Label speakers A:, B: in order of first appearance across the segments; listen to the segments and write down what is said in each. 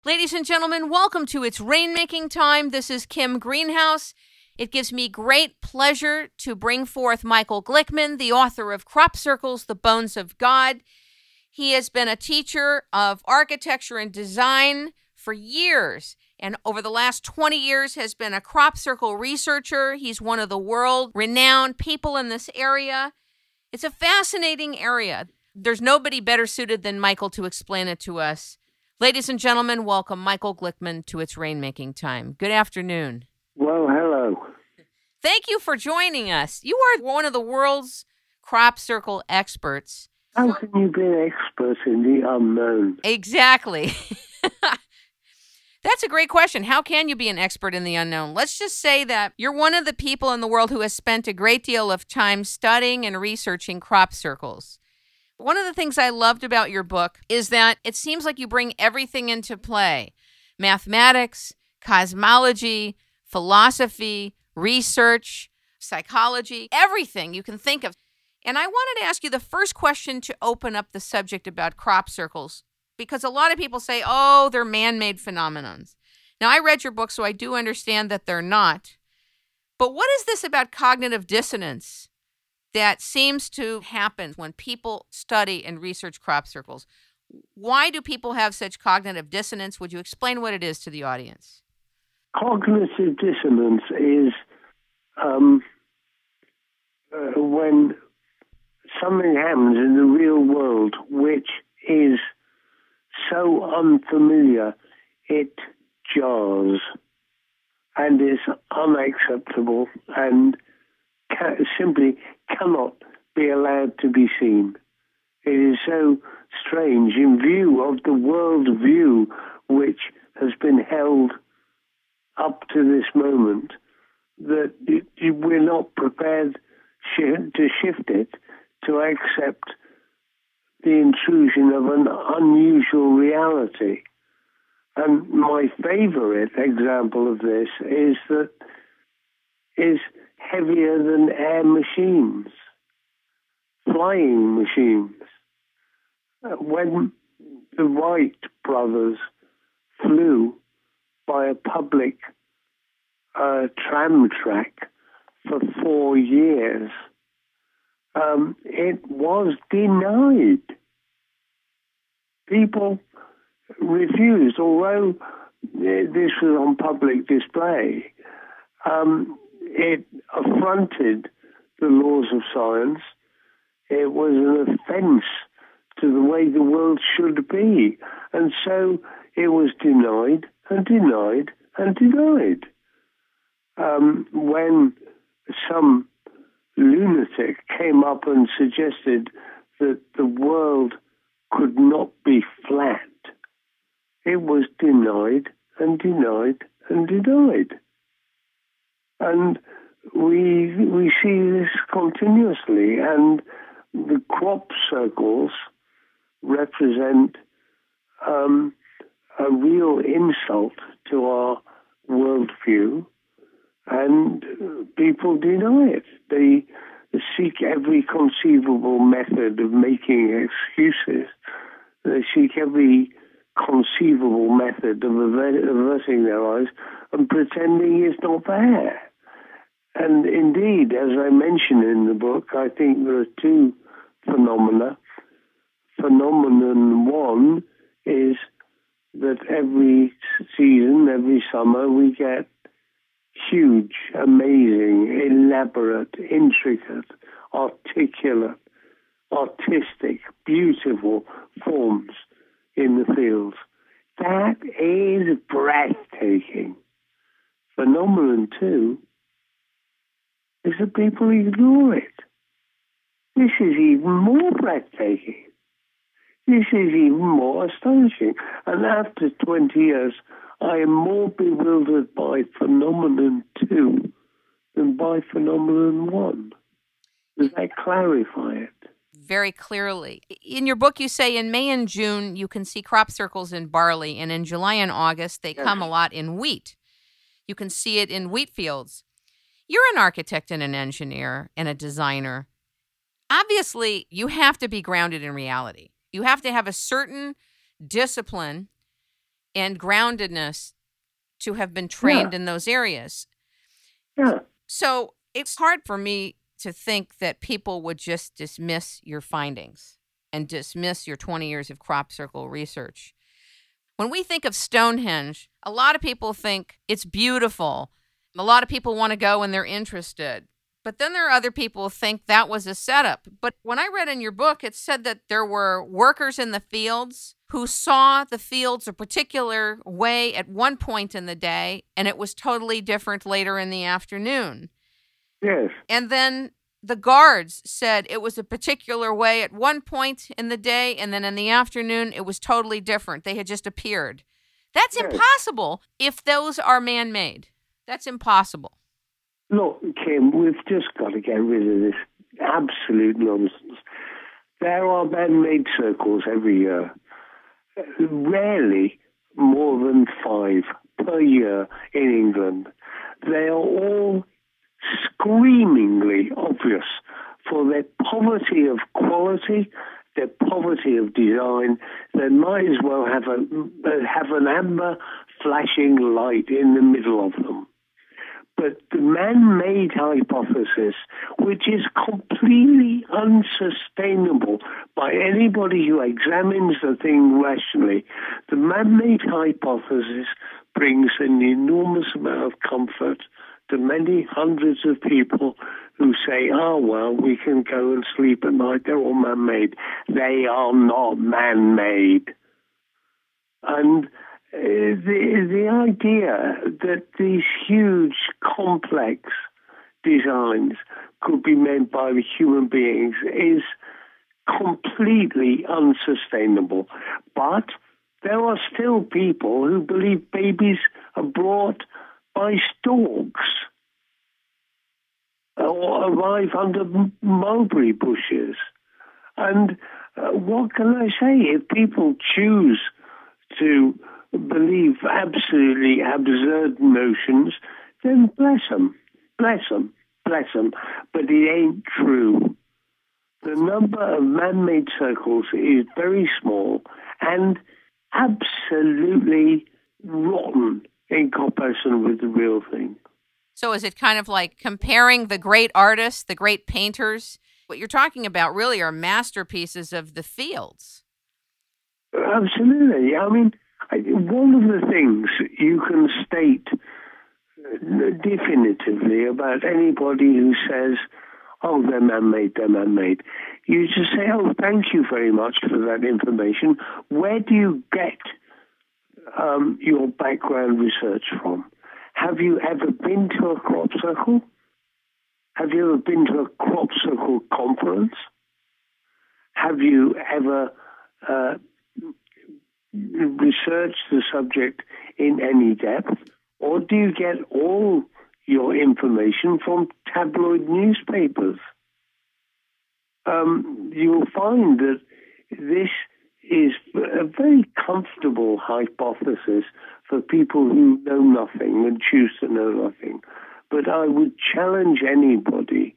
A: Ladies and gentlemen, welcome to It's Rainmaking Time. This is Kim Greenhouse. It gives me great pleasure to bring forth Michael Glickman, the author of Crop Circles, The Bones of God. He has been a teacher of architecture and design for years, and over the last 20 years has been a crop circle researcher. He's one of the world-renowned people in this area. It's a fascinating area. There's nobody better suited than Michael to explain it to us. Ladies and gentlemen, welcome Michael Glickman to It's Rainmaking Time. Good afternoon.
B: Well, hello.
A: Thank you for joining us. You are one of the world's crop circle experts.
B: How can you be an expert in the unknown?
A: Exactly. That's a great question. How can you be an expert in the unknown? Let's just say that you're one of the people in the world who has spent a great deal of time studying and researching crop circles. One of the things I loved about your book is that it seems like you bring everything into play. Mathematics, cosmology, philosophy, research, psychology, everything you can think of. And I wanted to ask you the first question to open up the subject about crop circles, because a lot of people say, oh, they're man-made phenomenons. Now, I read your book, so I do understand that they're not. But what is this about cognitive dissonance that seems to happen when people study and research crop circles? Why do people have such cognitive dissonance? Would you explain what it is to the audience?
B: Cognitive dissonance is when something happens in the real world which is so unfamiliar, it jars and is unacceptable and simply cannot be allowed to be seen. It is so strange in view of the world view which has been held up to this moment that we're not prepared to shift it to accept the intrusion of an unusual reality. And my favorite example of this is heavier than air machines, flying machines. When the Wright brothers flew by a public tram track for 4 years, it was denied. People refused, although this was on public display. It affronted the laws of science. It was an offense to the way the world should be. And so it was denied and denied and denied. When some lunatic came up and suggested that the world could not be flat, it was denied and denied and denied. And we see this continuously, and the crop circles represent a real insult to our worldview, and people deny it. They seek every conceivable method of making excuses. They seek every conceivable method of averting their eyes and pretending it's not there. And indeed, as I mentioned in the book, I think there are two phenomena. Phenomenon one is that every season, every summer, we get huge, amazing, elaborate, intricate, articulate, artistic, beautiful forms in the fields. That is breathtaking. Phenomenon two is that people ignore it. This is even more breathtaking. This is even more astonishing. And after 20 years, I am more bewildered by phenomenon two than by phenomenon one. Does that clarify it?
A: Very clearly. In your book, you say in May and June, you can see crop circles in barley, and in July and August, they come a lot in wheat. You can see it in wheat fields. You're an architect and an engineer and a designer. Obviously, you have to be grounded in reality. You have to have a certain discipline and groundedness to have been trained in those areas.
B: Yeah.
A: So it's hard for me to think that people would just dismiss your findings and dismiss your 20 years of crop circle research. When we think of Stonehenge, a lot of people think it's beautiful. A lot of people want to go and they're interested. But then there are other people who think that was a setup. But when I read in your book, it said that there were workers in the fields who saw the fields a particular way at one point in the day, and it was totally different later in the afternoon.
B: Yes.
A: And then the guards said it was a particular way at one point in the day, and then in the afternoon, it was totally different. They had just appeared. That's impossible if those are man-made. That's impossible.
B: Look, Kim, we've just got to get rid of this absolute nonsense. There are man-made circles every year. Rarely more than 5 per year in England. They are all screamingly obvious for their poverty of quality, their poverty of design. They might as well have an amber flashing light in the middle of them. But the man-made hypothesis, which is completely unsustainable by anybody who examines the thing rationally, the man-made hypothesis brings an enormous amount of comfort to many hundreds of people who say, oh, well, we can go and sleep at night. They're all man-made. They are not man-made. And the idea that these huge, complex designs could be made by the human beings is completely unsustainable. But there are still people who believe babies are brought by storks or arrive under mulberry bushes. And what can I say? If people choose to believe absolutely absurd notions, then bless them. Bless them. Bless them. But it ain't true. The number of man-made circles is very small and absolutely rotten in comparison with the real thing.
A: So is it kind of like comparing the great artists, the great painters? What you're talking about really are masterpieces of the fields.
B: Absolutely. I mean, one of the things you can state definitively about anybody who says, oh, they're man-made, you just say, oh, thank you very much for that information. Where do you get your background research from? Have you ever been to a crop circle? Have you ever been to a crop circle conference? Have you ever research the subject in any depth, or do you get all your information from tabloid newspapers? You'll find that this is a very comfortable hypothesis for people who know nothing and choose to know nothing. But I would challenge anybody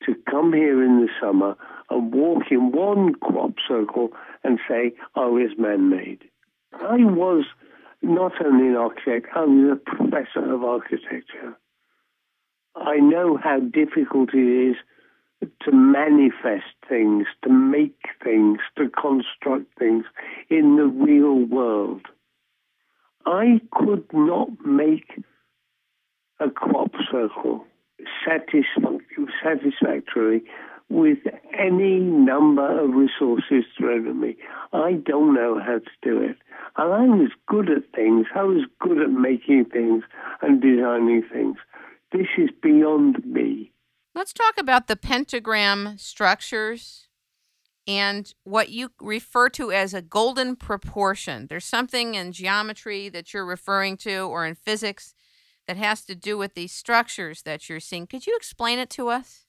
B: to come here in the summer and walk in one crop circle and say, oh, it's man-made. I was not only an architect, I was a professor of architecture. I know how difficult it is to manifest things, to make things, to construct things in the real world. I could not make a crop circle satisfactorily with any number of resources thrown at me. I don't know how to do it. And I was good at things. I was good at making things and designing things. This is beyond me.
A: Let's talk about the pentagram structures and what you refer to as a golden proportion. There's something in geometry that you're referring to or in physics that has to do with these structures that you're seeing. Could you explain it to us?